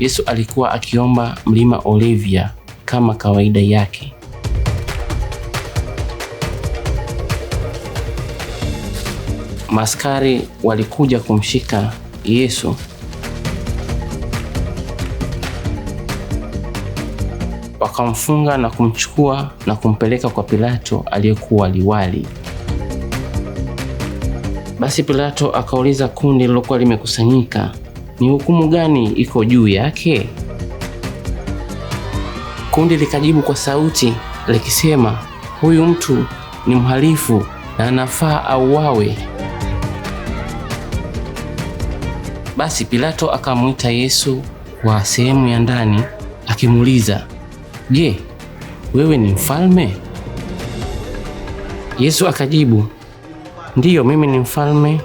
Yesu alikuwa akiomba mlima Olivia kama kawaida yake. Maaskari walikuja kumshika Yesu. Wakamfunga na kumchukua na kumpeleka kwa Pilato aliyekuwa liwali. Basi Pilato akauliza kundi lilokuwa limekusanyika, ni hukumu gani iko juu yake? Kundi likajibu kwa sauti likisema, huyu mtu ni mhalifu na anafaa auawe. Basi Pilato akamwita Yesu kwa sehemu ya ndani akimuuliza, je, wewe ni mfalme? Yesu akajibu, ndiyo, mimi ni mfalme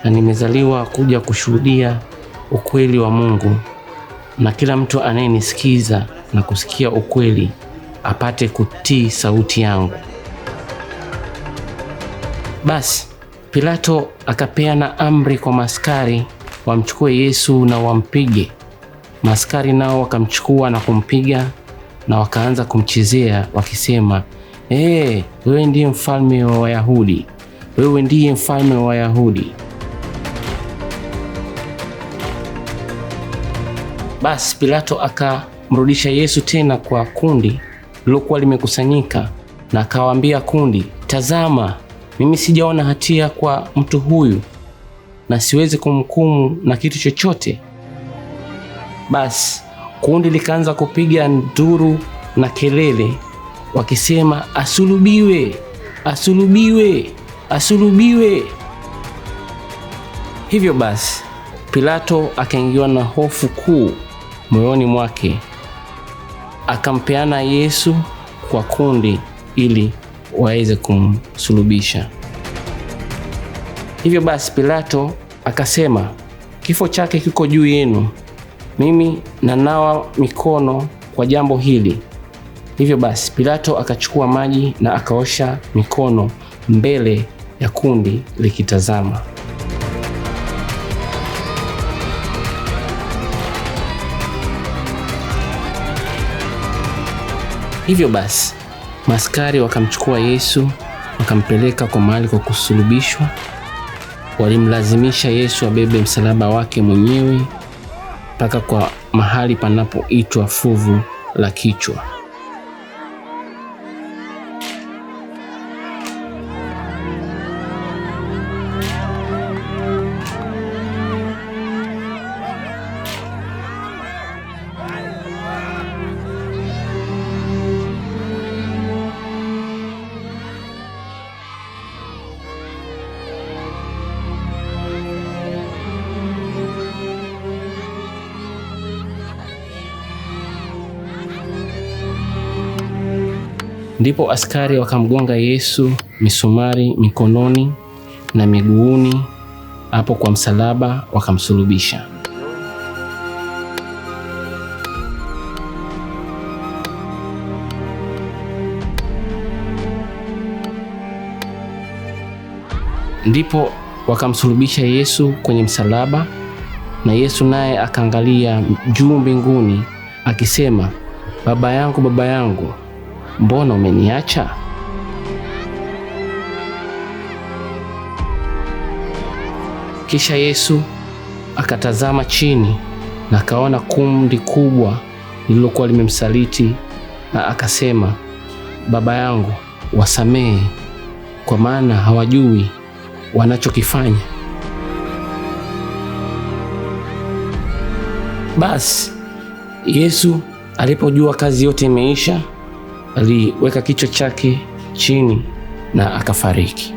na nimezaliwa kuja kushuhudia ukweli wa Mungu, na kila mtu anayenisikiza na kusikia ukweli apate kutii sauti yangu. Basi Pilato akapeana amri kwa maaskari wamchukue Yesu na wampige. Maaskari nao wakamchukua na kumpiga na wakaanza kumchezea wakisema, wewe ndiye mfalme wa Wayahudi, wewe ndiye mfalme wa Wayahudi. Basi Pilato akamrudisha Yesu tena kwa kundi lilokuwa limekusanyika na akawaambia kundi, tazama, mimi sijaona hatia kwa mtu huyu na siwezi kumhukumu na kitu chochote. Basi kundi likaanza kupiga nduru na kelele wakisema, asulubiwe, asulubiwe, asulubiwe. Hivyo basi Pilato akaingiwa na hofu kuu moyoni mwake, akampeana Yesu kwa kundi ili waweze kumsulubisha. Hivyo basi Pilato akasema, kifo chake kiko juu yenu, mimi nanawa mikono kwa jambo hili. Hivyo basi Pilato akachukua maji na akaosha mikono mbele ya kundi likitazama. Hivyo basi maaskari wakamchukua Yesu wakampeleka kwa mahali kwa kusulubishwa. Walimlazimisha Yesu abebe msalaba wake mwenyewe mpaka kwa mahali panapoitwa fuvu la kichwa. Ndipo askari wakamgonga Yesu misumari mikononi na miguuni hapo kwa msalaba, wakamsulubisha. Ndipo wakamsulubisha Yesu kwenye msalaba, na Yesu naye akaangalia juu mbinguni akisema, Baba yangu, Baba yangu, mbona umeniacha? Kisha Yesu akatazama chini na akaona kundi kubwa lililokuwa limemsaliti, na akasema, Baba yangu, wasamehe, kwa maana hawajui wanachokifanya. Basi Yesu alipojua kazi yote imeisha, aliweka kichwa chake chini na akafariki.